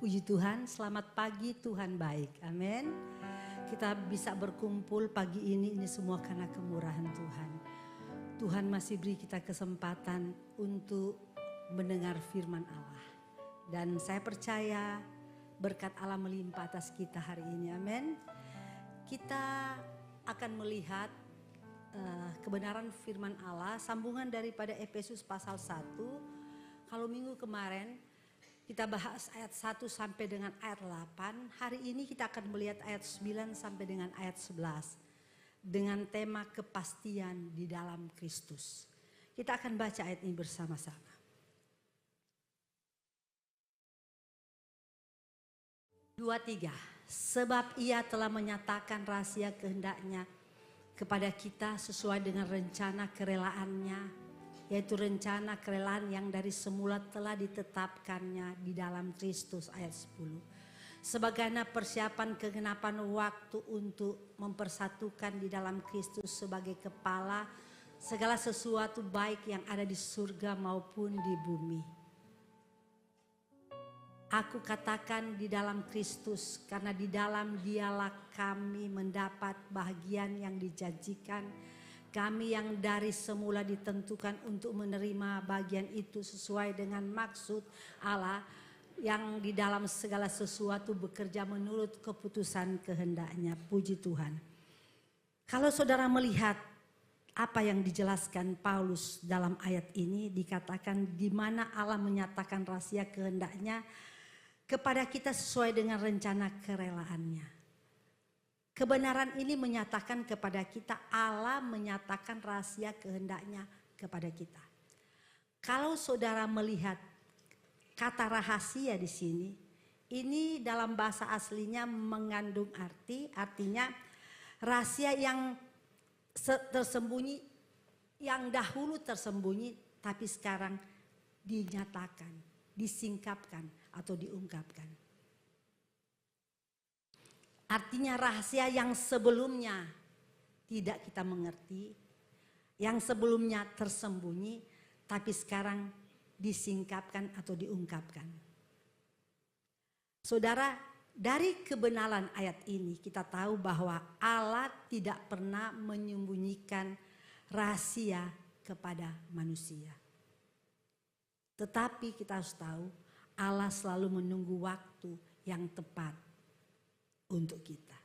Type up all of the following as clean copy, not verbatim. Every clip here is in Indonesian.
Puji Tuhan, selamat pagi, Tuhan baik. Amin. Kita bisa berkumpul pagi ini semua karena kemurahan Tuhan. Tuhan masih beri kita kesempatan untuk mendengar firman Allah. Dan saya percaya berkat Allah melimpah atas kita hari ini. Amin. Kita akan melihat kebenaran firman Allah, sambungan daripada Efesus pasal 1. Kalau minggu kemarin kita bahas ayat 1 sampai dengan ayat 8. Hari ini kita akan melihat ayat 9 sampai dengan ayat 11. Dengan tema kepastian di dalam Kristus. Kita akan baca ayat ini bersama-sama. Dua, tiga. Sebab ia telah menyatakan rahasia kehendaknya kepada kita sesuai dengan rencana kerelaannya, yaitu rencana kerelaan yang dari semula telah ditetapkannya di dalam Kristus, ayat 10. Sebagaimana persiapan kegenapan waktu untuk mempersatukan di dalam Kristus sebagai kepala segala sesuatu baik yang ada di surga maupun di bumi. Aku katakan di dalam Kristus, karena di dalam Dialah kami mendapat bahagian yang dijanjikan. Kami yang dari semula ditentukan untuk menerima bagian itu sesuai dengan maksud Allah yang di dalam segala sesuatu bekerja menurut keputusan kehendaknya. Puji Tuhan. Kalau saudara melihat apa yang dijelaskan Paulus dalam ayat ini, dikatakan di mana Allah menyatakan rahasia kehendaknya kepada kita sesuai dengan rencana kerelaannya. Kebenaran ini menyatakan kepada kita, Allah menyatakan rahasia kehendaknya kepada kita. Kalau saudara melihat kata rahasia di sini, ini dalam bahasa aslinya mengandung artinya rahasia yang tersembunyi, yang dahulu tersembunyi tapi sekarang dinyatakan, disingkapkan atau diungkapkan. Artinya rahasia yang sebelumnya tidak kita mengerti, yang sebelumnya tersembunyi, tapi sekarang disingkapkan atau diungkapkan. Saudara, dari kebenaran ayat ini kita tahu bahwa Allah tidak pernah menyembunyikan rahasia kepada manusia. Tetapi kita harus tahu Allah selalu menunggu waktu yang tepat untuk kita.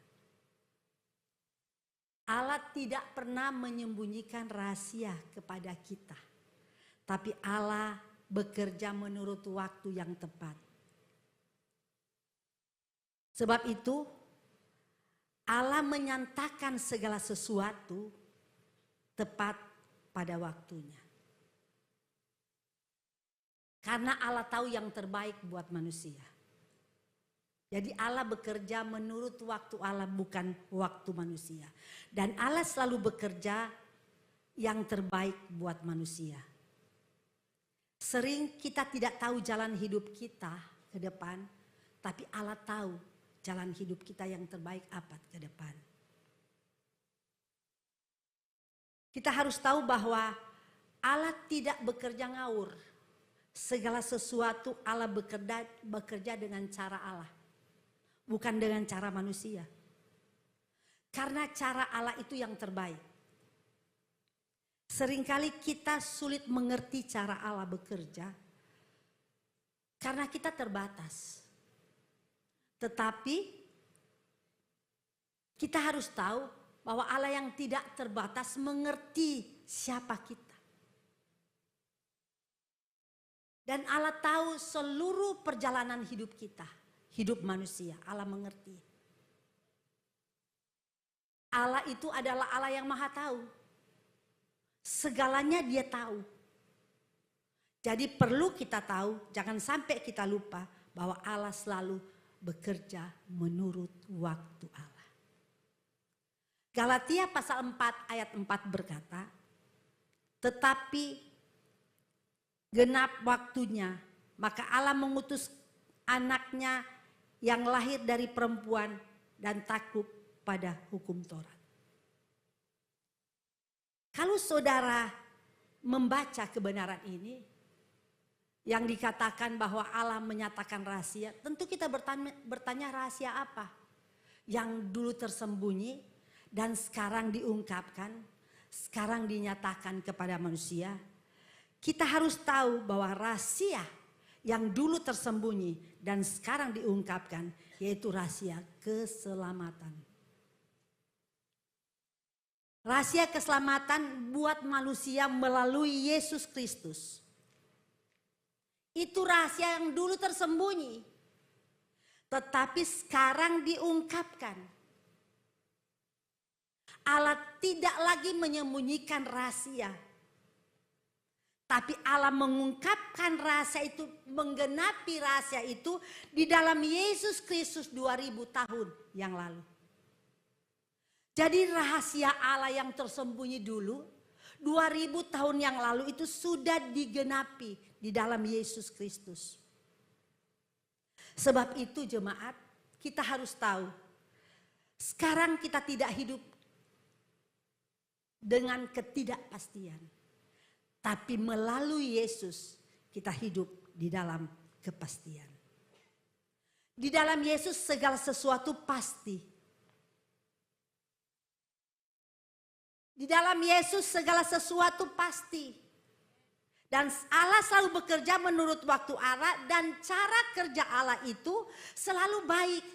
Allah tidak pernah menyembunyikan rahasia kepada kita. Tapi Allah bekerja menurut waktu yang tepat. Sebab itu Allah menyatakan segala sesuatu tepat pada waktunya. Karena Allah tahu yang terbaik buat manusia. Jadi Allah bekerja menurut waktu Allah, bukan waktu manusia. Dan Allah selalu bekerja yang terbaik buat manusia. Sering kita tidak tahu jalan hidup kita ke depan, tapi Allah tahu jalan hidup kita yang terbaik apa ke depan. Kita harus tahu bahwa Allah tidak bekerja ngawur. Segala sesuatu Allah bekerja dengan cara Allah. Bukan dengan cara manusia. Karena cara Allah itu yang terbaik. Seringkali kita sulit mengerti cara Allah bekerja. Karena kita terbatas. Tetapi kita harus tahu bahwa Allah yang tidak terbatas mengerti siapa kita. Dan Allah tahu seluruh perjalanan hidup kita. Hidup manusia, Allah mengerti. Allah itu adalah Allah yang maha tahu. Segalanya dia tahu. Jadi perlu kita tahu, jangan sampai kita lupa bahwa Allah selalu bekerja menurut waktu Allah. Galatia pasal 4 ayat 4 berkata, tetapi genap waktunya, maka Allah mengutus anaknya yang lahir dari perempuan dan takluk pada hukum Taurat. Kalau saudara membaca kebenaran ini, yang dikatakan bahwa Allah menyatakan rahasia, tentu kita bertanya rahasia apa? Yang dulu tersembunyi dan sekarang diungkapkan, sekarang dinyatakan kepada manusia. Kita harus tahu bahwa rahasia yang dulu tersembunyi dan sekarang diungkapkan, yaitu rahasia keselamatan. Rahasia keselamatan buat manusia melalui Yesus Kristus. Itu rahasia yang dulu tersembunyi, tetapi sekarang diungkapkan. Allah tidak lagi menyembunyikan rahasia, tapi Allah mengungkapkan rahasia itu, menggenapi rahasia itu di dalam Yesus Kristus 2000 tahun yang lalu. Jadi rahasia Allah yang tersembunyi dulu 2000 tahun yang lalu itu sudah digenapi di dalam Yesus Kristus. Sebab itu jemaat, kita harus tahu, sekarang kita tidak hidup dengan ketidakpastian. Tapi melalui Yesus kita hidup di dalam kepastian. Di dalam Yesus segala sesuatu pasti. Di dalam Yesus segala sesuatu pasti. Dan Allah selalu bekerja menurut waktu Allah, dan cara kerja Allah itu selalu baik.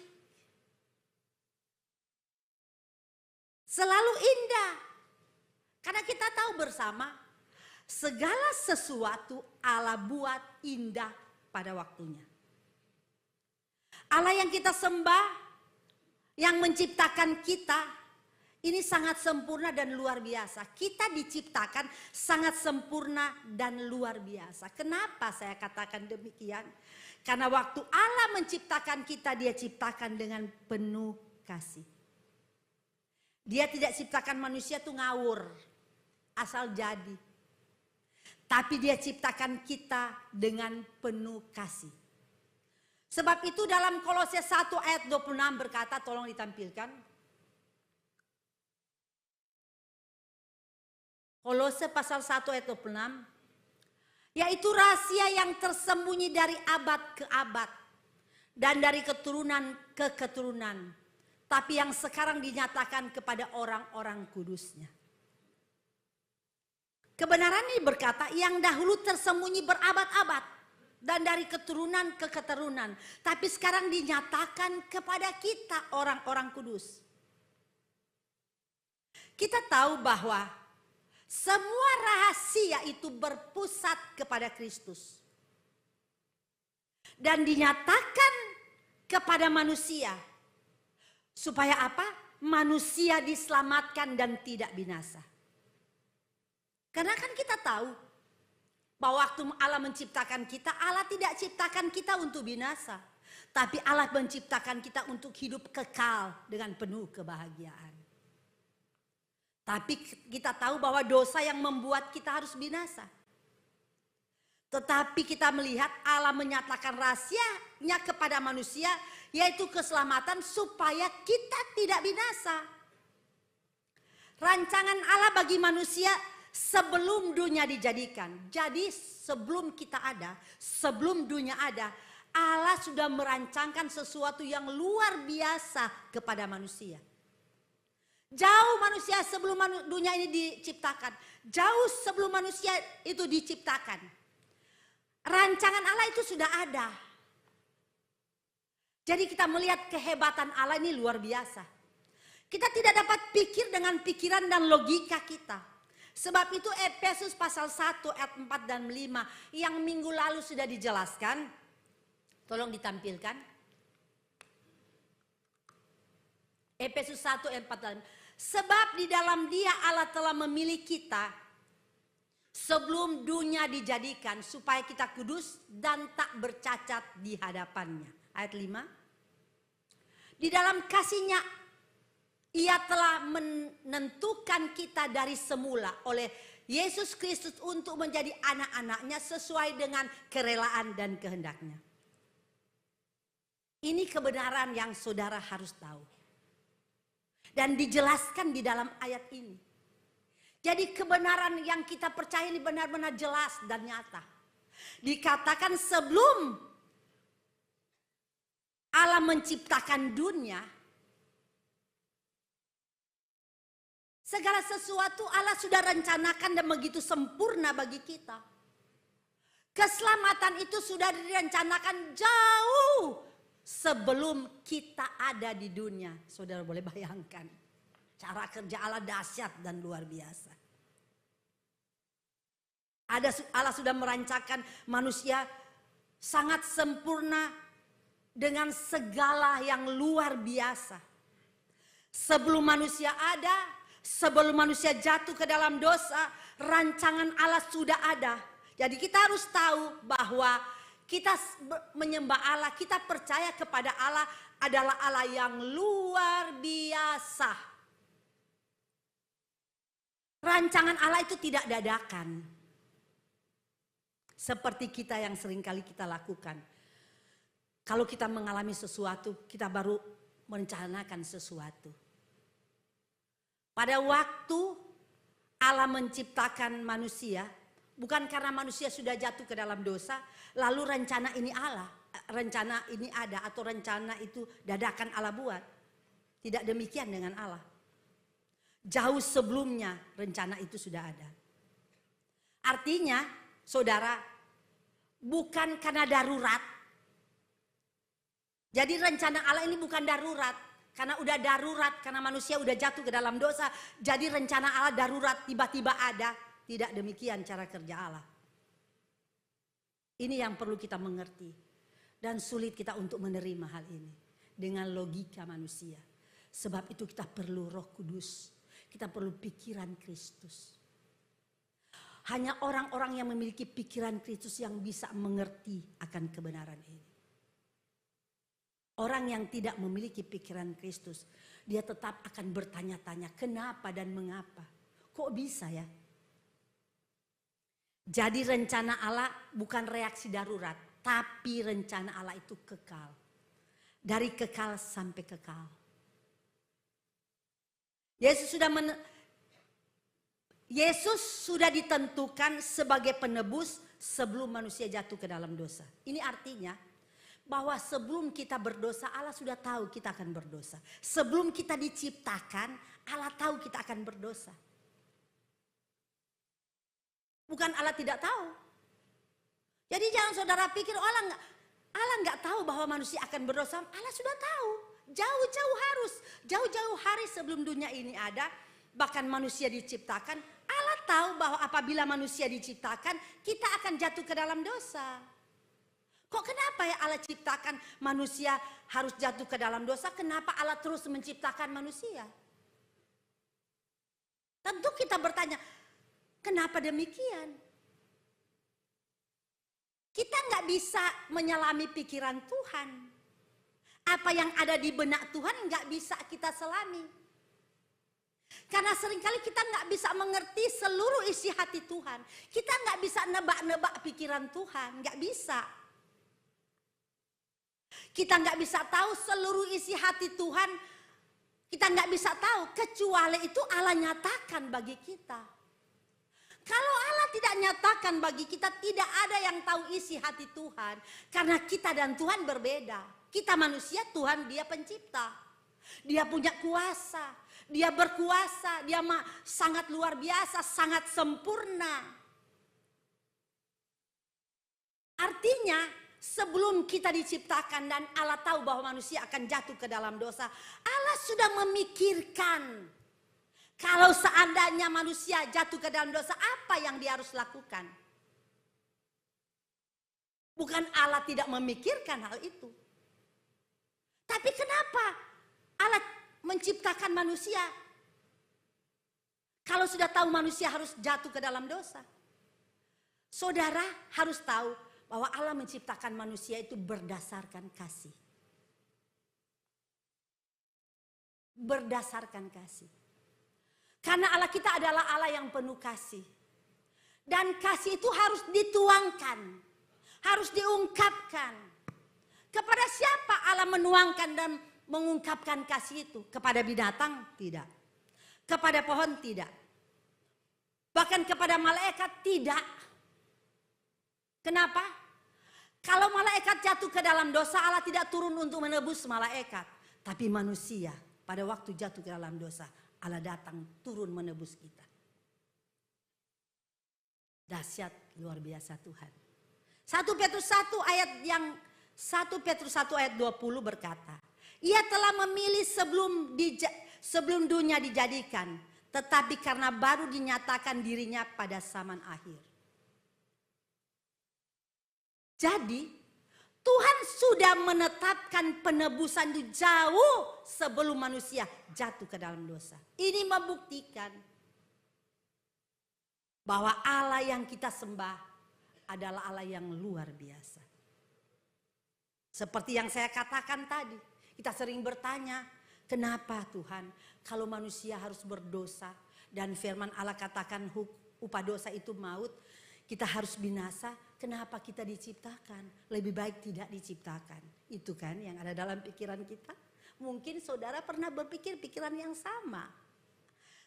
Selalu indah. Karena kita tahu bersama, segala sesuatu Allah buat indah pada waktunya. Allah yang kita sembah, yang menciptakan kita, ini sangat sempurna dan luar biasa. Kita diciptakan sangat sempurna dan luar biasa. Kenapa saya katakan demikian? Karena waktu Allah menciptakan kita, Dia ciptakan dengan penuh kasih. Dia tidak ciptakan manusia tuh ngawur, asal jadi. Tapi Dia ciptakan kita dengan penuh kasih. Sebab itu dalam Kolose 1 ayat 26 berkata, tolong ditampilkan. Kolose pasal 1 ayat 26. Yaitu rahasia yang tersembunyi dari abad ke abad. Dan dari keturunan ke keturunan. Tapi yang sekarang dinyatakan kepada orang-orang kudusnya. Kebenaran ini berkata yang dahulu tersembunyi berabad-abad. Dan dari keturunan ke keturunan. Tapi sekarang dinyatakan kepada kita orang-orang kudus. Kita tahu bahwa semua rahasia itu berpusat kepada Kristus. Dan dinyatakan kepada manusia. Supaya apa? Manusia diselamatkan dan tidak binasa. Karena kan kita tahu bahwa waktu Allah menciptakan kita, Allah tidak ciptakan kita untuk binasa. Tapi Allah menciptakan kita untuk hidup kekal dengan penuh kebahagiaan. Tapi kita tahu bahwa dosa yang membuat kita harus binasa. Tetapi kita melihat Allah menyatakan rahasianya kepada manusia, yaitu keselamatan supaya kita tidak binasa. Rancangan Allah bagi manusia sebelum dunia dijadikan. Jadi sebelum kita ada, sebelum dunia ada, Allah sudah merancangkan sesuatu yang luar biasa kepada manusia. Jauh manusia sebelum dunia ini diciptakan. Jauh sebelum manusia itu diciptakan. Rancangan Allah itu sudah ada. Jadi kita melihat kehebatan Allah ini luar biasa. Kita tidak dapat pikir dengan pikiran dan logika kita. Sebab itu Efesus pasal 1 ayat 4 dan 5 yang minggu lalu sudah dijelaskan. Tolong ditampilkan. Efesus 1 ayat 4 dan 5. Sebab di dalam Dia Allah telah memilih kita sebelum dunia dijadikan supaya kita kudus dan tak bercacat di hadapannya. Ayat 5. Di dalam kasih-Nya Ia telah menentukan kita dari semula oleh Yesus Kristus untuk menjadi anak-anak-Nya sesuai dengan kerelaan dan kehendak-Nya. Ini kebenaran yang saudara harus tahu. Dan dijelaskan di dalam ayat ini. Jadi kebenaran yang kita percaya ini benar-benar jelas dan nyata. Dikatakan sebelum Allah menciptakan dunia, segala sesuatu Allah sudah rencanakan dan begitu sempurna bagi kita. Keselamatan itu sudah direncanakan jauh sebelum kita ada di dunia. Saudara boleh bayangkan, cara kerja Allah dahsyat dan luar biasa. Allah sudah merancangkan manusia sangat sempurna dengan segala yang luar biasa. Sebelum manusia ada, sebelum manusia jatuh ke dalam dosa, rancangan Allah sudah ada. Jadi kita harus tahu bahwa kita menyembah Allah, kita percaya kepada Allah adalah Allah yang luar biasa. Rancangan Allah itu tidak dadakan. Seperti kita yang seringkali kita lakukan. Kalau kita mengalami sesuatu, kita baru merencanakan sesuatu. Pada waktu Allah menciptakan manusia, bukan karena manusia sudah jatuh ke dalam dosa, lalu rencana ini rencana ini ada atau rencana itu dadakan Allah buat. Tidak demikian dengan Allah. Jauh sebelumnya rencana itu sudah ada. Artinya, saudara, bukan karena darurat. Jadi rencana Allah ini bukan darurat. Karena udah darurat, karena manusia udah jatuh ke dalam dosa. Jadi rencana Allah darurat, tiba-tiba ada. Tidak demikian cara kerja Allah. Ini yang perlu kita mengerti. Dan sulit kita untuk menerima hal ini. Dengan logika manusia. Sebab itu kita perlu Roh Kudus. Kita perlu pikiran Kristus. Hanya orang-orang yang memiliki pikiran Kristus yang bisa mengerti akan kebenaran ini. Orang yang tidak memiliki pikiran Kristus, dia tetap akan bertanya-tanya kenapa dan mengapa. Kok bisa ya? Jadi rencana Allah bukan reaksi darurat, tapi rencana Allah itu kekal. Dari kekal sampai kekal. Yesus sudah ditentukan sebagai penebus sebelum manusia jatuh ke dalam dosa. Ini artinya bahwa sebelum kita berdosa, Allah sudah tahu kita akan berdosa. Sebelum kita diciptakan, Allah tahu kita akan berdosa. Bukan Allah tidak tahu. Jadi jangan saudara pikir Allah nggak tahu bahwa manusia akan berdosa. Allah sudah tahu. Jauh-jauh hari sebelum dunia ini ada, bahkan manusia diciptakan, Allah tahu bahwa apabila manusia diciptakan, kita akan jatuh ke dalam dosa. Kok kenapa ya Allah ciptakan manusia harus jatuh ke dalam dosa? Kenapa Allah terus menciptakan manusia? Tentu kita bertanya, kenapa demikian? Kita nggak bisa menyelami pikiran Tuhan. Apa yang ada di benak Tuhan nggak bisa kita selami. Karena seringkali kita nggak bisa mengerti seluruh isi hati Tuhan. Kita nggak bisa nebak-nebak pikiran Tuhan, nggak bisa. Kita nggak bisa tahu seluruh isi hati Tuhan. Kita nggak bisa tahu kecuali itu Allah nyatakan bagi kita. Kalau Allah tidak nyatakan bagi kita, tidak ada yang tahu isi hati Tuhan. Karena kita dan Tuhan berbeda. Kita manusia, Tuhan dia pencipta. Dia punya kuasa. Dia berkuasa. Dia sangat luar biasa, sangat sempurna. Artinya sebelum kita diciptakan dan Allah tahu bahwa manusia akan jatuh ke dalam dosa, Allah sudah memikirkan kalau seandainya manusia jatuh ke dalam dosa, apa yang dia harus lakukan? Bukan Allah tidak memikirkan hal itu. Tapi kenapa Allah menciptakan manusia kalau sudah tahu manusia harus jatuh ke dalam dosa? Saudara harus tahu bahwa Allah menciptakan manusia itu berdasarkan kasih. Berdasarkan kasih. Karena Allah kita adalah Allah yang penuh kasih. Dan kasih itu harus dituangkan. Harus diungkapkan. Kepada siapa Allah menuangkan dan mengungkapkan kasih itu? Kepada binatang? Tidak. Kepada pohon? Tidak. Bahkan kepada malaikat? Tidak. Kenapa? Kalau malaikat jatuh ke dalam dosa, Allah tidak turun untuk menebus malaikat. Tapi manusia pada waktu jatuh ke dalam dosa, Allah datang turun menebus kita. Dahsyat, luar biasa Tuhan. 1 Petrus 1 ayat 20 berkata, Ia telah memilih sebelum dunia dijadikan, tetapi karena baru dinyatakan dirinya pada zaman akhir. Jadi Tuhan sudah menetapkan penebusan itu jauh sebelum manusia jatuh ke dalam dosa. Ini membuktikan bahwa Allah yang kita sembah adalah Allah yang luar biasa. Seperti yang saya katakan tadi, kita sering bertanya, kenapa Tuhan kalau manusia harus berdosa dan firman Allah katakan upah dosa itu maut, kita harus binasa, kenapa kita diciptakan? Lebih baik tidak diciptakan. Itu kan yang ada dalam pikiran kita. Mungkin saudara pernah berpikir pikiran yang sama.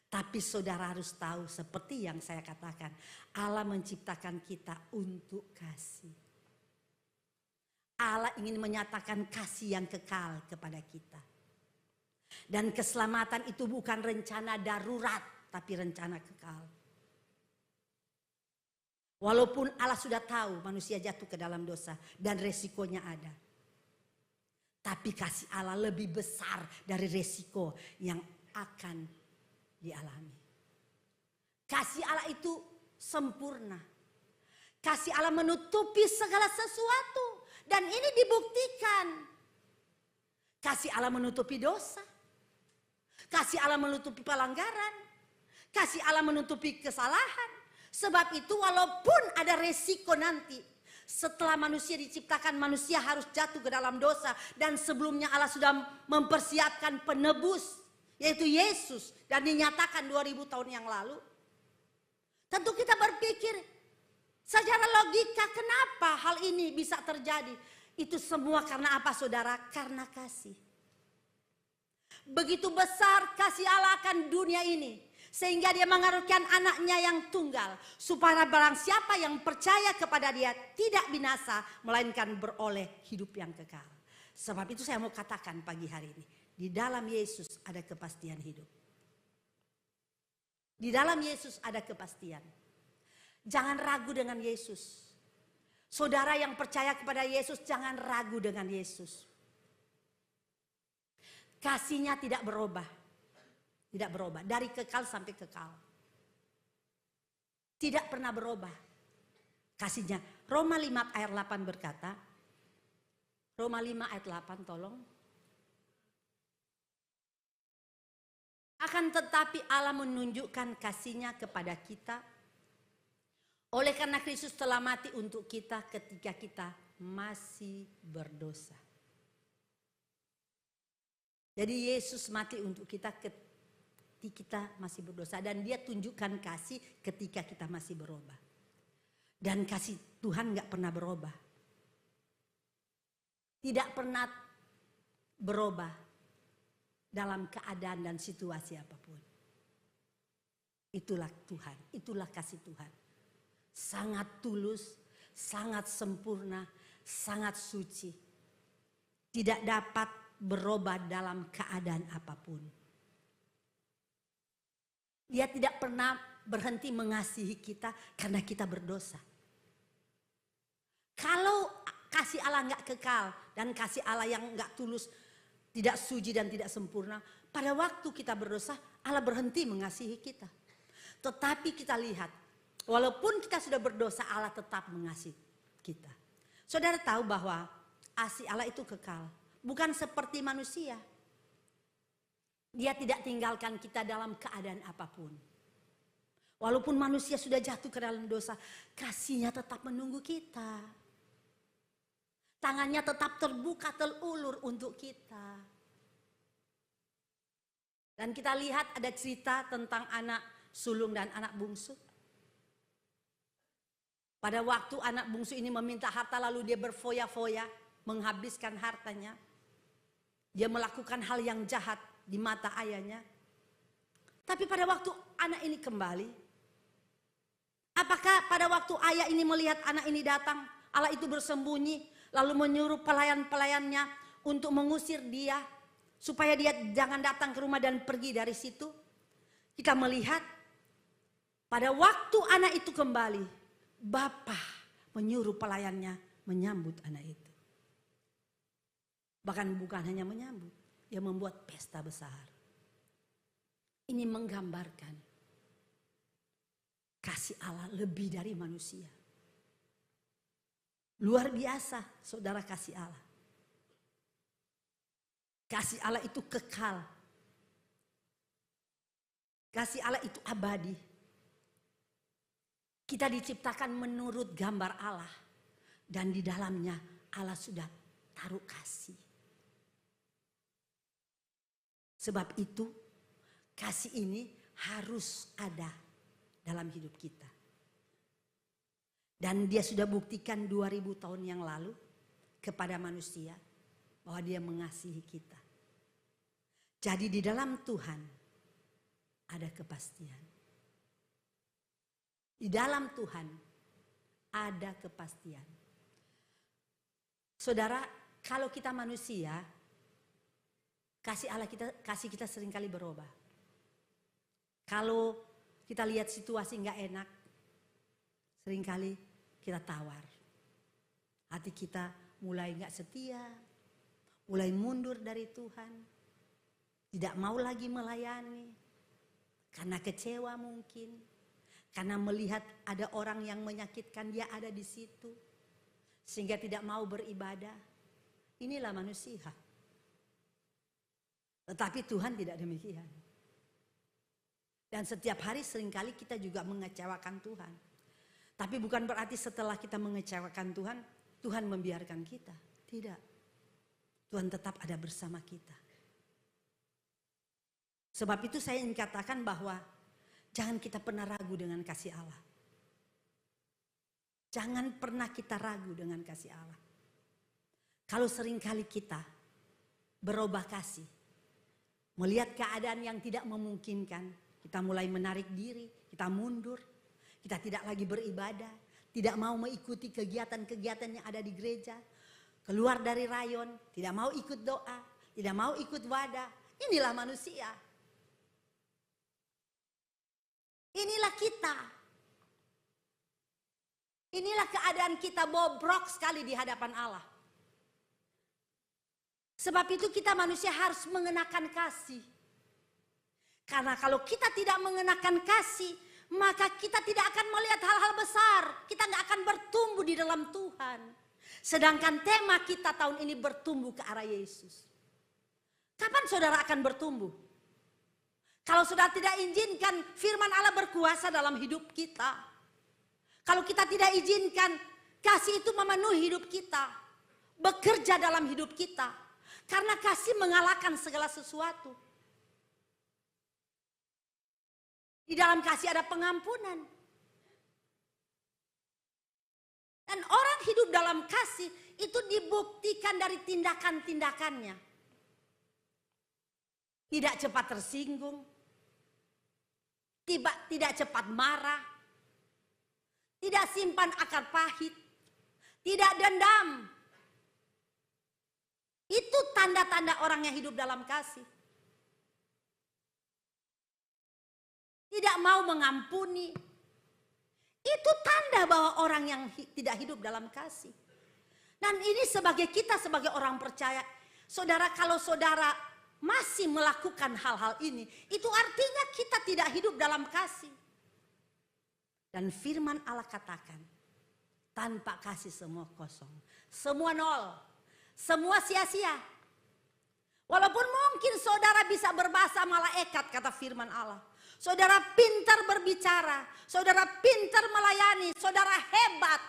Tapi saudara harus tahu seperti yang saya katakan, Allah menciptakan kita untuk kasih. Allah ingin menyatakan kasih yang kekal kepada kita. Dan keselamatan itu bukan rencana darurat, tapi rencana kekal. Walaupun Allah sudah tahu manusia jatuh ke dalam dosa dan resikonya ada. Tapi kasih Allah lebih besar dari resiko yang akan dialami. Kasih Allah itu sempurna. Kasih Allah menutupi segala sesuatu. Dan ini dibuktikan. Kasih Allah menutupi dosa. Kasih Allah menutupi pelanggaran. Kasih Allah menutupi kesalahan. Sebab itu walaupun ada resiko nanti. Setelah manusia diciptakan, manusia harus jatuh ke dalam dosa. Dan sebelumnya Allah sudah mempersiapkan penebus. Yaitu Yesus. Dan dinyatakan 2000 tahun yang lalu. Tentu kita berpikir, secara logika kenapa hal ini bisa terjadi? Itu semua karena apa saudara? Karena kasih. Begitu besar kasih Allah akan dunia ini. Sehingga dia mengaruniakan anaknya yang tunggal. Supaya barang siapa yang percaya kepada dia tidak binasa. Melainkan beroleh hidup yang kekal. Sebab itu saya mau katakan pagi hari ini. Di dalam Yesus ada kepastian hidup. Di dalam Yesus ada kepastian. Jangan ragu dengan Yesus. Saudara yang percaya kepada Yesus, jangan ragu dengan Yesus. Kasihnya tidak berubah. Tidak berubah. Dari kekal sampai kekal. Tidak pernah berubah. Kasihnya. Roma 5 ayat 8 berkata. Roma 5 ayat 8 tolong. Akan tetapi Allah menunjukkan kasihnya kepada kita. Oleh karena Kristus telah mati untuk kita ketika kita masih berdosa. Jadi Yesus mati untuk kita ketika kita masih berdosa. Dan dia tunjukkan kasih ketika kita masih berubah. Dan kasih Tuhan gak pernah berubah. Tidak pernah berubah dalam keadaan dan situasi apapun. Itulah Tuhan, itulah kasih Tuhan. Sangat tulus, sangat sempurna, sangat suci. Tidak dapat berubah dalam keadaan apapun. Dia tidak pernah berhenti mengasihi kita karena kita berdosa. Kalau kasih Allah nggak kekal dan kasih Allah yang nggak tulus, tidak suci dan tidak sempurna, pada waktu kita berdosa Allah berhenti mengasihi kita. Tetapi kita lihat, walaupun kita sudah berdosa, Allah tetap mengasihi kita. Saudara tahu bahwa kasih Allah itu kekal. Bukan seperti manusia. Dia tidak tinggalkan kita dalam keadaan apapun. Walaupun manusia sudah jatuh ke dalam dosa, kasihnya tetap menunggu kita. Tangannya tetap terbuka, terulur untuk kita. Dan kita lihat ada cerita tentang anak sulung dan anak bungsu. Pada waktu anak bungsu ini meminta harta lalu dia berfoya-foya menghabiskan hartanya. Dia melakukan hal yang jahat di mata ayahnya. Tapi pada waktu anak ini kembali, Apakah pada waktu ayah ini melihat anak ini datang, Allah itu bersembunyi, lalu menyuruh pelayan-pelayannya untuk mengusir dia, supaya dia jangan datang ke rumah dan pergi dari situ? Kita melihat pada waktu anak itu kembali, bapa menyuruh pelayannya menyambut anak itu. Bahkan bukan hanya menyambut, dia membuat pesta besar. Ini menggambarkan kasih Allah lebih dari manusia. Luar biasa saudara kasih Allah. Kasih Allah itu kekal. Kasih Allah itu abadi. Kita diciptakan menurut gambar Allah. Dan di dalamnya Allah sudah taruh kasih. Sebab itu kasih ini harus ada dalam hidup kita. Dan dia sudah buktikan 2000 tahun yang lalu kepada manusia bahwa dia mengasihi kita. Jadi di dalam Tuhan ada kepastian. Di dalam Tuhan ada kepastian. Saudara, kalau kita manusia, kasih Allah kasih kita seringkali berubah. Kalau kita lihat situasi nggak enak, seringkali kita tawar. Hati kita mulai nggak setia, mulai mundur dari Tuhan, tidak mau lagi melayani, karena kecewa mungkin, karena melihat ada orang yang menyakitkan dia ada di situ, sehingga tidak mau beribadah. Inilah manusia. Tetapi Tuhan tidak demikian. Dan setiap hari seringkali kita juga mengecewakan Tuhan. Tapi bukan berarti setelah kita mengecewakan Tuhan, Tuhan membiarkan kita. Tidak. Tuhan tetap ada bersama kita. Sebab itu saya ingin katakan bahwa jangan kita pernah ragu dengan kasih Allah. Jangan pernah kita ragu dengan kasih Allah. Kalau seringkali kita berubah kasih, melihat keadaan yang tidak memungkinkan, kita mulai menarik diri, kita mundur, kita tidak lagi beribadah, tidak mau mengikuti kegiatan-kegiatan yang ada di gereja, keluar dari rayon, tidak mau ikut doa, tidak mau ikut wadah. Inilah manusia. Inilah kita. Inilah keadaan kita bobrok sekali di hadapan Allah. Sebab itu kita manusia harus mengenakan kasih. Karena kalau kita tidak mengenakan kasih, maka kita tidak akan melihat hal-hal besar. Kita nggak akan bertumbuh di dalam Tuhan. Sedangkan tema kita tahun ini bertumbuh ke arah Yesus. Kapan saudara akan bertumbuh? Kalau saudara tidak izinkan firman Allah berkuasa dalam hidup kita. Kalau kita tidak izinkan kasih itu memenuhi hidup kita. Bekerja dalam hidup kita. Karena kasih mengalahkan segala sesuatu. Di dalam kasih ada pengampunan. Dan orang hidup dalam kasih itu dibuktikan dari tindakan-tindakannya. Tidak cepat tersinggung. Tidak cepat marah. Tidak simpan akar pahit. Tidak dendam. Itu tanda-tanda orang yang hidup dalam kasih. Tidak mau mengampuni. Itu tanda bahwa orang yang tidak hidup dalam kasih. Dan ini sebagai kita sebagai orang percaya. Saudara, kalau saudara masih melakukan hal-hal ini, itu artinya kita tidak hidup dalam kasih. Dan firman Allah katakan, tanpa kasih semua kosong. Semua nol. Semua sia-sia. Walaupun mungkin saudara bisa berbahasa malaikat, kata firman Allah. Saudara pintar berbicara, saudara pintar melayani, saudara hebat.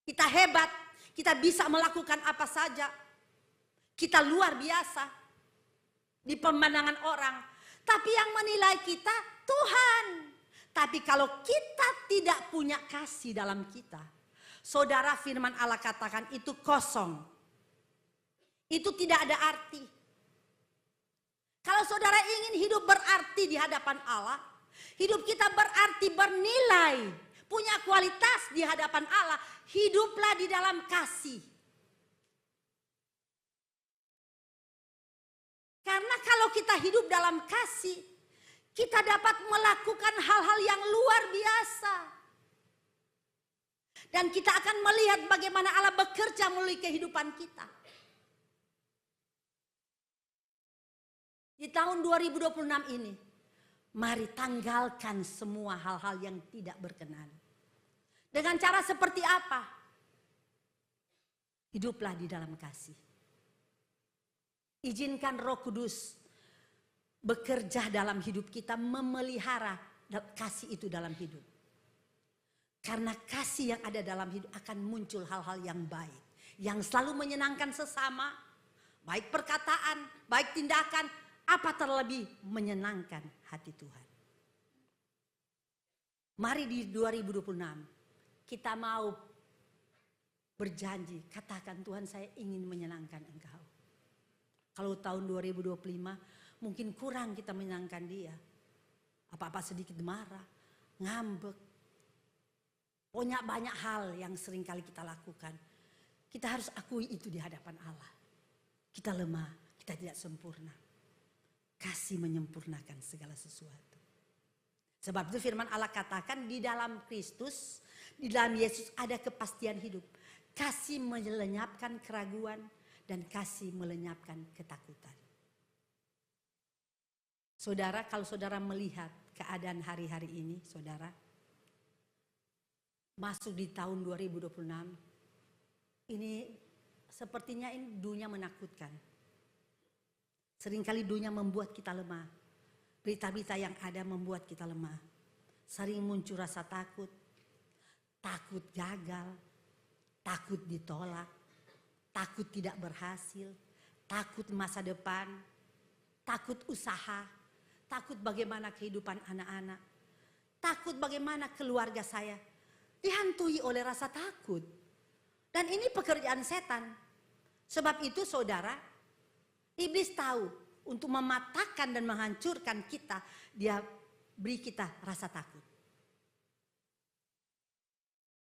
Kita hebat, kita bisa melakukan apa saja. Kita luar biasa di pemandangan orang. Tapi yang menilai kita Tuhan. Tapi kalau kita tidak punya kasih dalam kita, saudara firman Allah katakan itu kosong. Itu tidak ada arti. Kalau saudara ingin hidup berarti di hadapan Allah, Hidup kita berarti bernilai, punya kualitas di hadapan Allah. Hiduplah di dalam kasih. Karena kalau kita hidup dalam kasih, kita dapat melakukan hal-hal yang luar biasa. Dan kita akan melihat bagaimana Allah bekerja melalui kehidupan kita. Di tahun 2026 ini, mari tanggalkan semua hal-hal yang tidak berkenan. Dengan cara seperti apa? Hiduplah di dalam kasih. Izinkan Roh Kudus bekerja dalam hidup kita, memelihara kasih itu dalam hidup. Karena kasih yang ada dalam hidup akan muncul hal-hal yang baik. Yang selalu menyenangkan sesama, baik perkataan, baik tindakan, apa terlebih menyenangkan hati Tuhan. Mari di 2026 kita mau berjanji, katakan Tuhan saya ingin menyenangkan Engkau. Kalau tahun 2025 mungkin kurang kita menyenangkan dia. Apa-apa sedikit marah, ngambek. Pokoknya banyak hal yang sering kali kita lakukan. Kita harus akui itu di hadapan Allah. Kita lemah, kita tidak sempurna. Kasih menyempurnakan segala sesuatu. Sebab itu firman Allah katakan di dalam Kristus, di dalam Yesus ada kepastian hidup. Kasih melenyapkan keraguan dan kasih melenyapkan ketakutan. Saudara, kalau saudara melihat keadaan hari-hari ini, saudara, masuk di tahun 2026, ini sepertinya ini dunia menakutkan. Seringkali dunia membuat kita lemah. Berita-berita yang ada membuat kita lemah. Sering muncul rasa takut, takut gagal, takut ditolak, takut tidak berhasil, takut masa depan, takut usaha, takut bagaimana kehidupan anak-anak, takut bagaimana keluarga saya. Dihantui oleh rasa takut. Dan ini pekerjaan setan. Sebab itu saudara, iblis tahu untuk mematahkan dan menghancurkan kita, dia beri kita rasa takut.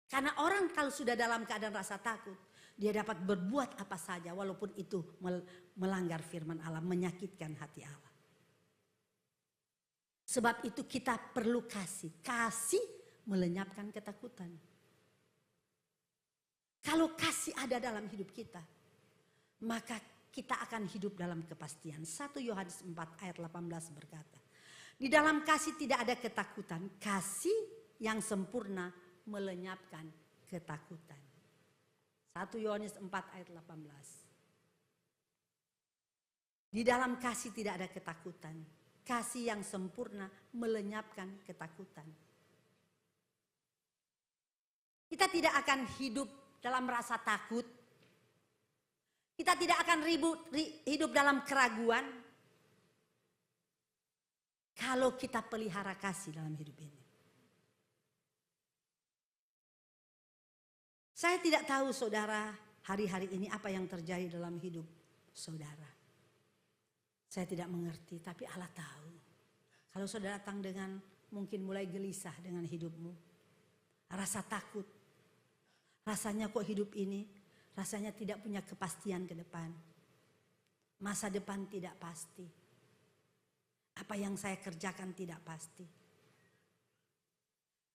Karena orang kalau sudah dalam keadaan rasa takut, dia dapat berbuat apa saja walaupun itu melanggar firman Allah, menyakitkan hati Allah. Sebab itu kita perlu kasih. Kasih melenyapkan ketakutan. Kalau kasih ada dalam hidup kita, maka kita akan hidup dalam kepastian. 1 Yohanes 4 ayat 18 berkata, di dalam kasih tidak ada ketakutan. Kasih yang sempurna melenyapkan ketakutan. 1 Yohanes 4 ayat 18. Di dalam kasih tidak ada ketakutan. Kasih yang sempurna melenyapkan ketakutan. Kita tidak akan hidup dalam rasa takut. Kita tidak akan hidup dalam keraguan. Kalau kita pelihara kasih dalam hidup ini. Saya tidak tahu saudara hari-hari ini apa yang terjadi dalam hidup saudara. Saya tidak mengerti, tapi Allah tahu. Kalau saudara datang dengan mungkin mulai gelisah dengan hidupmu. Rasa takut. Rasanya kok hidup ini, rasanya tidak punya kepastian ke depan. Masa depan tidak pasti. Apa yang saya kerjakan tidak pasti.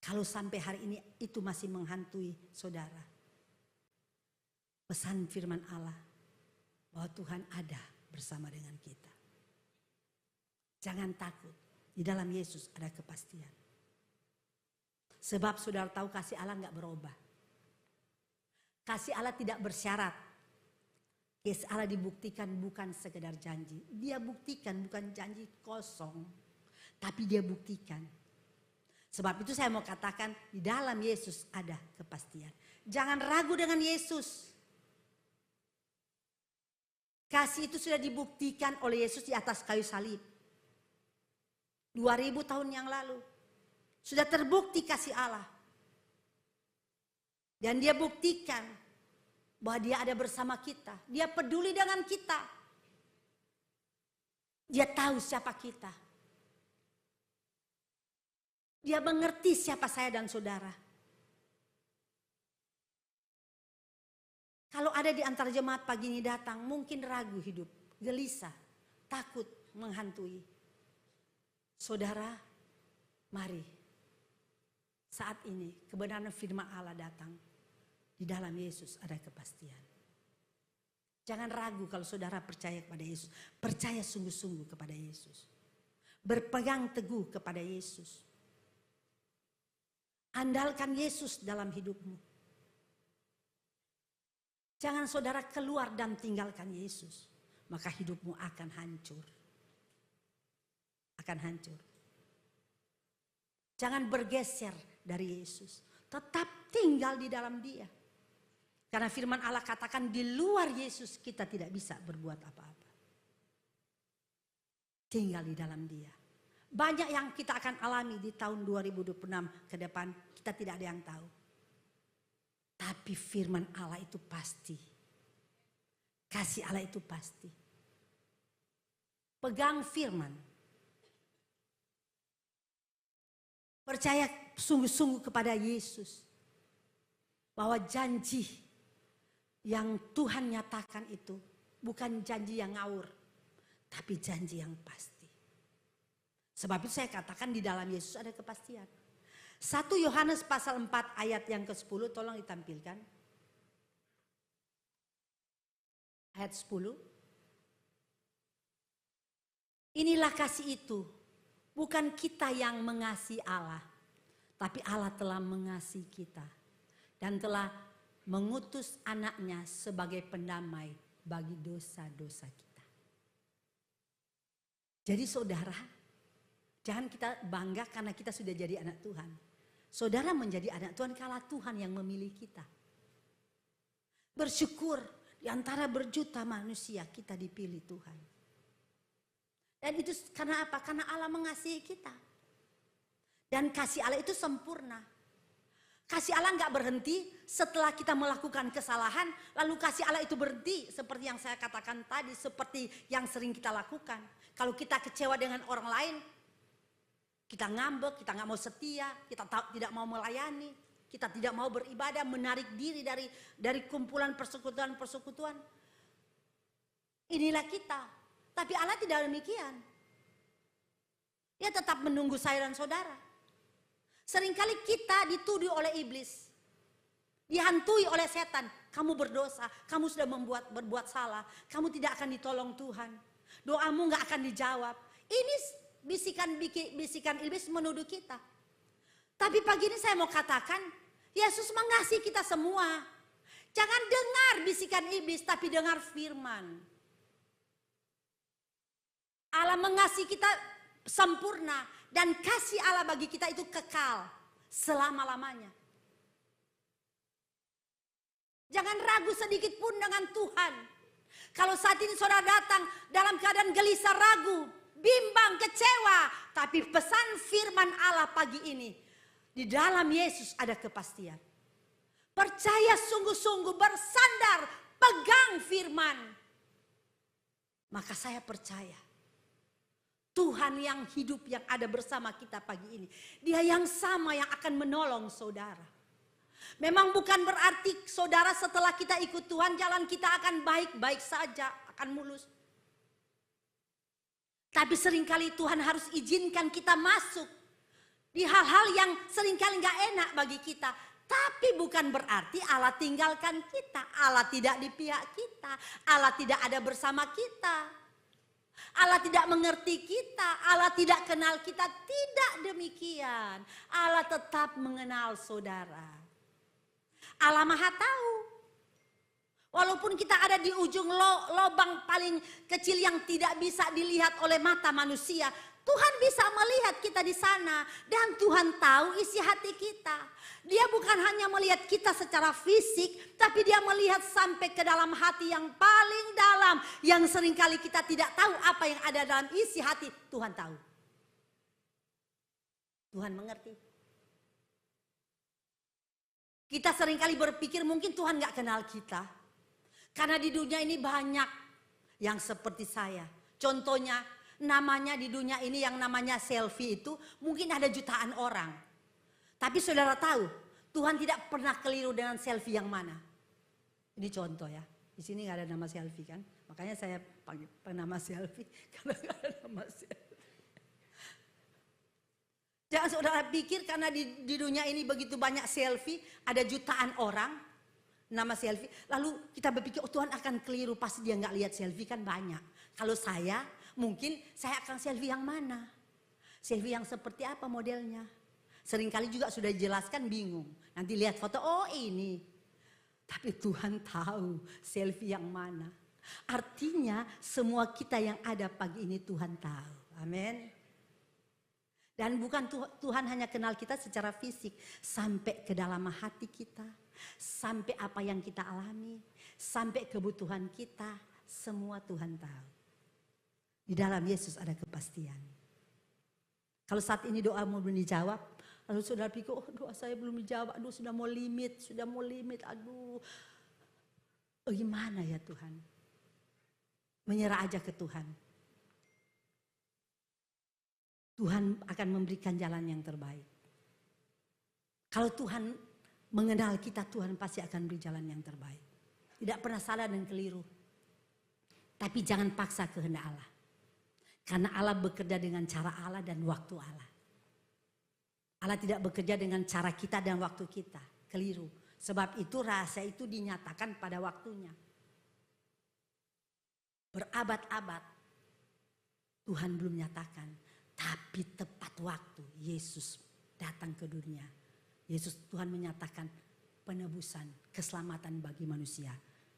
Kalau sampai hari ini itu masih menghantui saudara. Pesan firman Allah bahwa Tuhan ada bersama dengan kita. Jangan takut, di dalam Yesus ada kepastian. Sebab saudara tahu kasih Allah enggak berubah. Kasih Allah tidak bersyarat. Kasih Allah dibuktikan bukan sekedar janji. Dia buktikan bukan janji kosong. Tapi dia buktikan. Sebab itu saya mau katakan di dalam Yesus ada kepastian. Jangan ragu dengan Yesus. Kasih itu sudah dibuktikan oleh Yesus di atas kayu salib. 2000 tahun yang lalu. Sudah terbukti kasih Allah. Dan dia buktikan bahwa dia ada bersama kita. Dia peduli dengan kita. Dia tahu siapa kita. Dia mengerti siapa saya dan saudara. Kalau ada di antara jemaat pagi ini datang, mungkin ragu hidup, gelisah, takut, menghantui. Saudara, mari saat ini kebenaran firman Allah datang. Di dalam Yesus ada kepastian. Jangan ragu kalau saudara percaya kepada Yesus. Percaya sungguh-sungguh kepada Yesus. Berpegang teguh kepada Yesus. Andalkan Yesus dalam hidupmu. Jangan saudara keluar dan tinggalkan Yesus. Maka hidupmu akan hancur. Akan hancur. Jangan bergeser dari Yesus. Tetap tinggal di dalam Dia. Karena firman Allah katakan di luar Yesus kita tidak bisa berbuat apa-apa. Tinggal di dalam Dia. Banyak yang kita akan alami di tahun 2026 ke depan. Kita tidak ada yang tahu. Tapi firman Allah itu pasti. Kasih Allah itu pasti. Pegang firman. Percaya sungguh-sungguh kepada Yesus. Bahwa janji yang Tuhan nyatakan itu bukan janji yang ngawur. Tapi janji yang pasti. Sebab itu saya katakan di dalam Yesus ada kepastian. 1 Yohanes pasal 4 ayat yang ke-10 tolong ditampilkan. Ayat 10. Inilah kasih itu. Bukan kita yang mengasihi Allah. Tapi Allah telah mengasihi kita. Dan telah mengutus anaknya sebagai pendamai bagi dosa-dosa kita. Jadi saudara, jangan kita bangga karena kita sudah jadi anak Tuhan. Saudara menjadi anak Tuhan karena Tuhan yang memilih kita. Bersyukur di antara berjuta manusia kita dipilih Tuhan. Dan itu karena apa? Karena Allah mengasihi kita. Dan kasih Allah itu sempurna. Kasih Allah nggak berhenti setelah kita melakukan kesalahan, lalu kasih Allah itu berhenti seperti yang saya katakan tadi, seperti yang sering kita lakukan. Kalau kita kecewa dengan orang lain, kita ngambek, kita nggak mau setia, kita tidak mau melayani, kita tidak mau beribadah, menarik diri dari kumpulan persekutuan-persekutuan. Inilah kita, tapi Allah tidak demikian. Dia tetap menunggu saya dan saudara. Seringkali kita dituduh oleh iblis. Dihantui oleh setan. Kamu berdosa, kamu sudah berbuat salah. Kamu tidak akan ditolong Tuhan. Doamu gak akan dijawab. Ini bisikan iblis menuduh kita. Tapi pagi ini saya mau katakan, Yesus mengasihi kita semua. Jangan dengar bisikan iblis, tapi dengar firman. Allah mengasihi kita sempurna. Dan kasih Allah bagi kita itu kekal selama-lamanya. Jangan ragu sedikit pun dengan Tuhan. Kalau saat ini saudara datang dalam keadaan gelisah, ragu, bimbang, kecewa. Tapi pesan firman Allah pagi ini. Di dalam Yesus ada kepastian. Percaya sungguh-sungguh, bersandar, pegang firman. Maka saya percaya. Tuhan yang hidup yang ada bersama kita pagi ini. Dia yang sama yang akan menolong saudara. Memang bukan berarti saudara setelah kita ikut Tuhan jalan kita akan baik-baik saja. Akan mulus. Tapi seringkali Tuhan harus izinkan kita masuk. Di hal-hal yang seringkali gak enak bagi kita. Tapi bukan berarti Allah tinggalkan kita. Allah tidak di pihak kita. Allah tidak ada bersama kita. Allah tidak mengerti kita, Allah tidak kenal kita, tidak demikian. Allah tetap mengenal saudara. Allah Maha tahu. Walaupun kita ada di ujung lubang paling kecil yang tidak bisa dilihat oleh mata manusia, Tuhan bisa melihat kita di sana dan Tuhan tahu isi hati kita. Dia bukan hanya melihat kita secara fisik, tapi dia melihat sampai ke dalam hati yang paling dalam. Yang seringkali kita tidak tahu apa yang ada dalam isi hati, Tuhan tahu. Tuhan mengerti. Kita seringkali berpikir mungkin Tuhan gak kenal kita. Karena di dunia ini banyak yang seperti saya. Contohnya namanya di dunia ini yang namanya selfie itu mungkin ada jutaan orang. Tapi saudara tahu, Tuhan tidak pernah keliru dengan selfie yang mana. Ini contoh ya. Di sini nggak ada nama selfie kan. Makanya saya panggil nama selfie karena nggak ada nama selfie. Jangan saudara pikir karena di dunia ini begitu banyak selfie, ada jutaan orang nama selfie. Lalu kita berpikir, oh Tuhan akan keliru, pasti dia nggak lihat selfie kan banyak. Kalau saya, mungkin saya akan selfie yang mana? Selfie yang seperti apa modelnya? Seringkali juga sudah dijelaskan bingung. Nanti lihat foto, oh ini. Tapi Tuhan tahu selfie yang mana. Artinya semua kita yang ada pagi ini Tuhan tahu. Amin. Dan bukan Tuhan hanya kenal kita secara fisik. Sampai ke dalam hati kita. Sampai apa yang kita alami. Sampai kebutuhan kita. Semua Tuhan tahu. Di dalam Yesus ada kepastian. Kalau saat ini doa mau belum dijawab. Lalu saudara pikir, oh doa saya belum dijawab. Aduh sudah mau limit. Aduh. Oh gimana ya Tuhan? Menyerah aja ke Tuhan. Tuhan akan memberikan jalan yang terbaik. Kalau Tuhan mengenal kita, Tuhan pasti akan beri jalan yang terbaik. Tidak pernah salah dan keliru. Tapi jangan paksa kehendak Allah. Karena Allah bekerja dengan cara Allah dan waktu Allah. Allah tidak bekerja dengan cara kita dan waktu kita. Keliru. Sebab itu rahasia itu dinyatakan pada waktunya. Berabad-abad Tuhan belum nyatakan. Tapi tepat waktu Yesus datang ke dunia. Tuhan menyatakan penebusan, keselamatan bagi manusia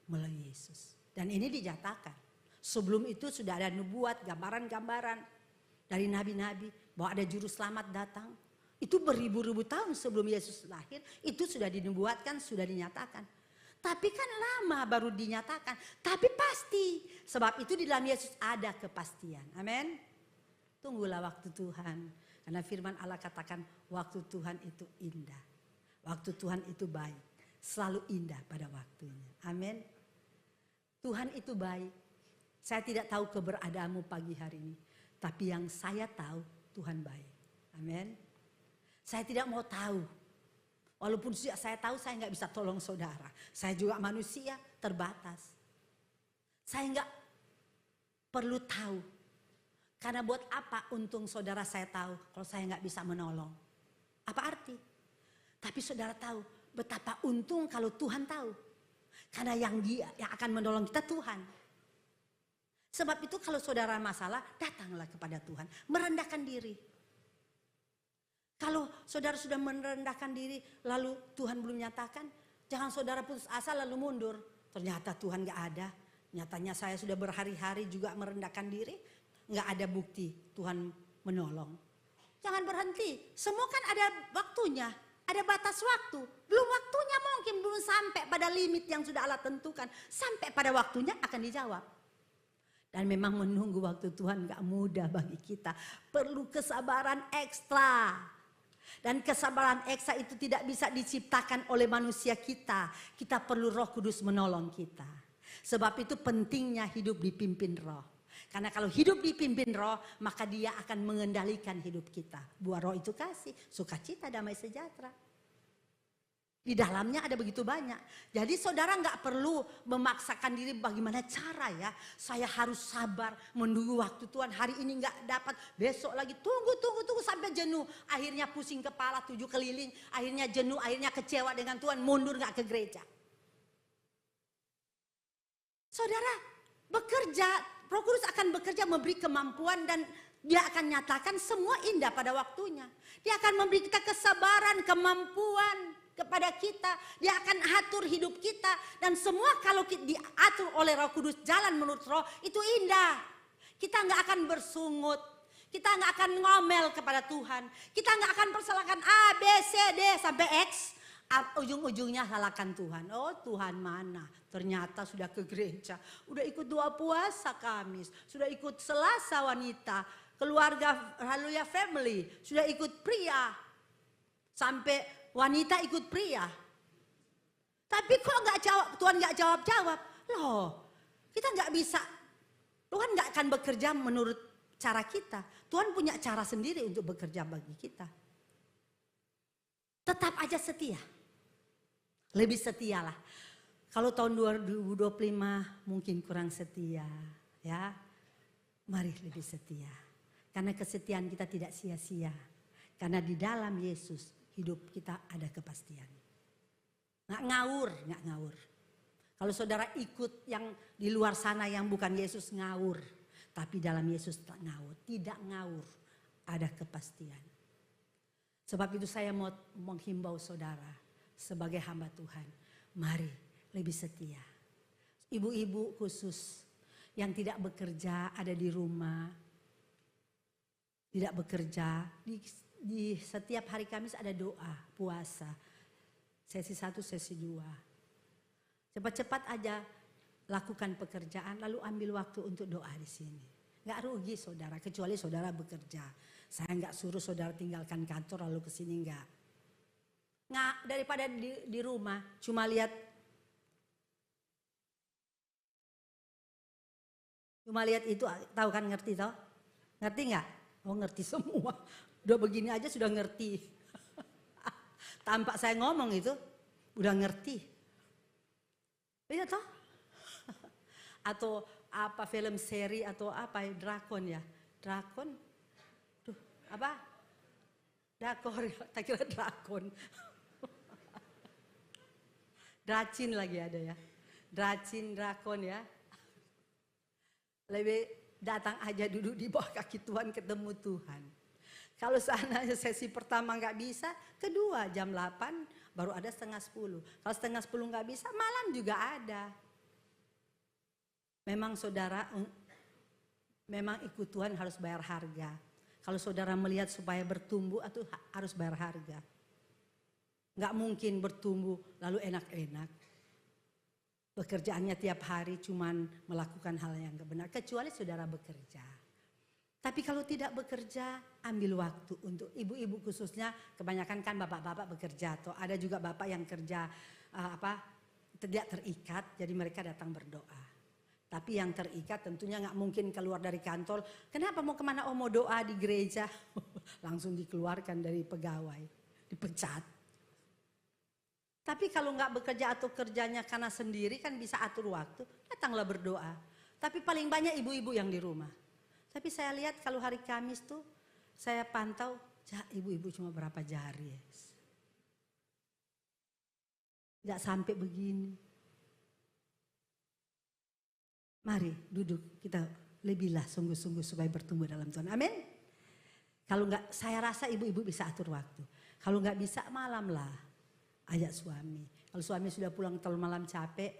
melalui Yesus. Dan ini dinyatakan. Sebelum itu sudah ada nubuat, gambaran-gambaran dari nabi-nabi bahwa ada juru selamat datang. Itu beribu-ribu tahun sebelum Yesus lahir, itu sudah dinubuatkan, sudah dinyatakan. Tapi kan lama baru dinyatakan, tapi pasti. Sebab itu di dalam Yesus ada kepastian. Amin. Tunggulah waktu Tuhan. Karena firman Allah katakan waktu Tuhan itu indah. Waktu Tuhan itu baik. Selalu indah pada waktunya. Amin. Tuhan itu baik. Saya tidak tahu keberadaanmu pagi hari ini. Tapi yang saya tahu Tuhan baik. Amin. Saya tidak mau tahu. Walaupun saya tahu saya nggak bisa tolong saudara. Saya juga manusia terbatas. Saya nggak perlu tahu. Karena buat apa untung saudara saya tahu kalau saya nggak bisa menolong. Apa arti? Tapi saudara tahu betapa untung kalau Tuhan tahu. Karena yang akan menolong kita Tuhan. Sebab itu kalau saudara masalah datanglah kepada Tuhan. Merendahkan diri. Kalau saudara sudah merendahkan diri lalu Tuhan belum nyatakan. Jangan saudara putus asa lalu mundur. Ternyata Tuhan nggak ada. Nyatanya saya sudah berhari-hari juga merendahkan diri. Nggak ada bukti Tuhan menolong. Jangan berhenti. Semua kan ada waktunya. Ada batas waktu. Belum waktunya mungkin belum sampai pada limit yang sudah Allah tentukan. Sampai pada waktunya akan dijawab. Dan memang menunggu waktu Tuhan nggak mudah bagi kita. Perlu kesabaran ekstra. Dan kesabaran ekstra itu tidak bisa diciptakan oleh manusia kita. Kita perlu Roh Kudus menolong kita. Sebab itu pentingnya hidup dipimpin Roh. Karena kalau hidup dipimpin Roh, maka Dia akan mengendalikan hidup kita. Buah Roh itu kasih, sukacita, damai sejahtera. Di dalamnya ada begitu banyak. Jadi saudara nggak perlu memaksakan diri bagaimana cara ya. Saya harus sabar menunggu waktu Tuhan. Hari ini nggak dapat, besok lagi tunggu sampai jenuh. Akhirnya pusing kepala 7 keliling. Akhirnya jenuh, akhirnya kecewa dengan Tuhan. Mundur nggak ke gereja. Saudara bekerja. Roh Kudus akan bekerja memberi kemampuan dan Dia akan nyatakan semua indah pada waktunya. Dia akan memberi kita kesabaran, kemampuan kepada kita. Dia akan atur hidup kita. Dan semua kalau diatur oleh Roh Kudus, jalan menurut Roh, itu indah. Kita nggak akan bersungut. Kita nggak akan ngomel kepada Tuhan. Kita nggak akan persalahkan A, B, C, D sampai X. Ujung-ujungnya salahkan Tuhan. Oh Tuhan mana? Ternyata sudah ke gereja. Udah ikut doa puasa Kamis. Sudah ikut Selasa wanita. Keluarga Haleluya Family. Sudah ikut pria. Sampai wanita ikut pria. Tapi kok nggak jawab? Tuhan nggak jawab-jawab. Loh kita nggak bisa. Tuhan nggak akan bekerja menurut cara kita. Tuhan punya cara sendiri untuk bekerja bagi kita. Tetap aja setia. Lebih setia lah. Kalau tahun 2025 mungkin kurang setia, ya. Mari lebih setia. Karena kesetiaan kita tidak sia-sia. Karena di dalam Yesus hidup kita ada kepastian. Nggak ngawur. Kalau saudara ikut yang di luar sana yang bukan Yesus, ngawur. Tapi dalam Yesus tak ngawur, tidak ngawur. Ada kepastian. Sebab itu saya mau menghimbau saudara sebagai hamba Tuhan. Mari lebih setia. Ibu-ibu khusus yang tidak bekerja ada di rumah. Tidak bekerja. Di setiap hari Kamis ada doa, puasa. Sesi 1, sesi 2. Cepat-cepat aja lakukan pekerjaan lalu ambil waktu untuk doa di sini. Gak rugi saudara, kecuali saudara bekerja. Saya gak suruh saudara tinggalkan kantor lalu ke sini enggak. Nggak, daripada di rumah cuma lihat itu, tahu kan, ngerti toh? Ngerti nggak? Oh ngerti semua. Udah begini aja sudah ngerti. Tanpa saya ngomong itu udah ngerti. Iya toh? Atau apa film seri atau apa ya, drakon ya? Drakon? Duh, apa? Drakor, tak kira drakon. Dracin lagi ada ya. Dracin, drakon ya. Lebih datang aja duduk di bawah kaki Tuhan, ketemu Tuhan. Kalau seandainya sesi pertama nggak bisa, kedua jam 8 baru ada 9:30. Kalau 9:30 nggak bisa, malam juga ada. Memang saudara, memang ikut Tuhan harus bayar harga. Kalau saudara melihat supaya bertumbuh, atau harus bayar harga. Nggak mungkin bertumbuh lalu enak-enak. Pekerjaannya tiap hari cuman melakukan hal yang gak benar. Kecuali saudara bekerja. Tapi kalau tidak bekerja, ambil waktu untuk ibu-ibu khususnya. Kebanyakan kan bapak-bapak bekerja. Atau ada juga bapak yang kerja tidak terikat. Jadi mereka datang berdoa. Tapi yang terikat tentunya gak mungkin keluar dari kantor. Kenapa mau kemana? Oh mau doa di gereja. Langsung dikeluarkan dari pegawai. Dipecat. Tapi kalau nggak bekerja atau kerjanya karena sendiri kan bisa atur waktu, datanglah berdoa. Tapi paling banyak ibu-ibu yang di rumah. Tapi saya lihat kalau hari Kamis tuh saya pantau ibu-ibu cuma berapa jari ya. Nggak sampai begini. Mari duduk, kita lebihlah sungguh-sungguh supaya bertumbuh dalam Tuhan. Amin. Kalau nggak, saya rasa ibu-ibu bisa atur waktu. Kalau nggak bisa malam lah. Ajak suami. Kalau suami sudah pulang terlalu malam capek,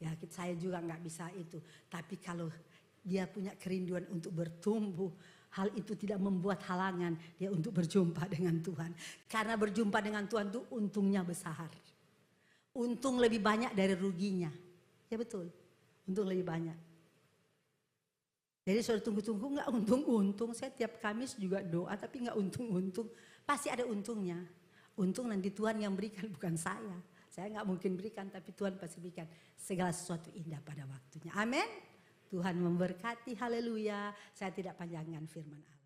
ya saya juga nggak bisa itu. Tapi kalau dia punya kerinduan untuk bertumbuh, hal itu tidak membuat halangan dia untuk berjumpa dengan Tuhan. Karena berjumpa dengan Tuhan itu untungnya besar. Untung lebih banyak dari ruginya. Ya betul, untung lebih banyak. Jadi sudah tunggu-tunggu nggak untung-untung. Saya tiap Kamis juga doa tapi nggak untung-untung. Pasti ada untungnya. Untung nanti Tuhan yang berikan, bukan saya. Saya nggak mungkin berikan, tapi Tuhan pasti berikan segala sesuatu indah pada waktunya. Amin. Tuhan memberkati, haleluya. Saya tidak panjangkan firman Allah.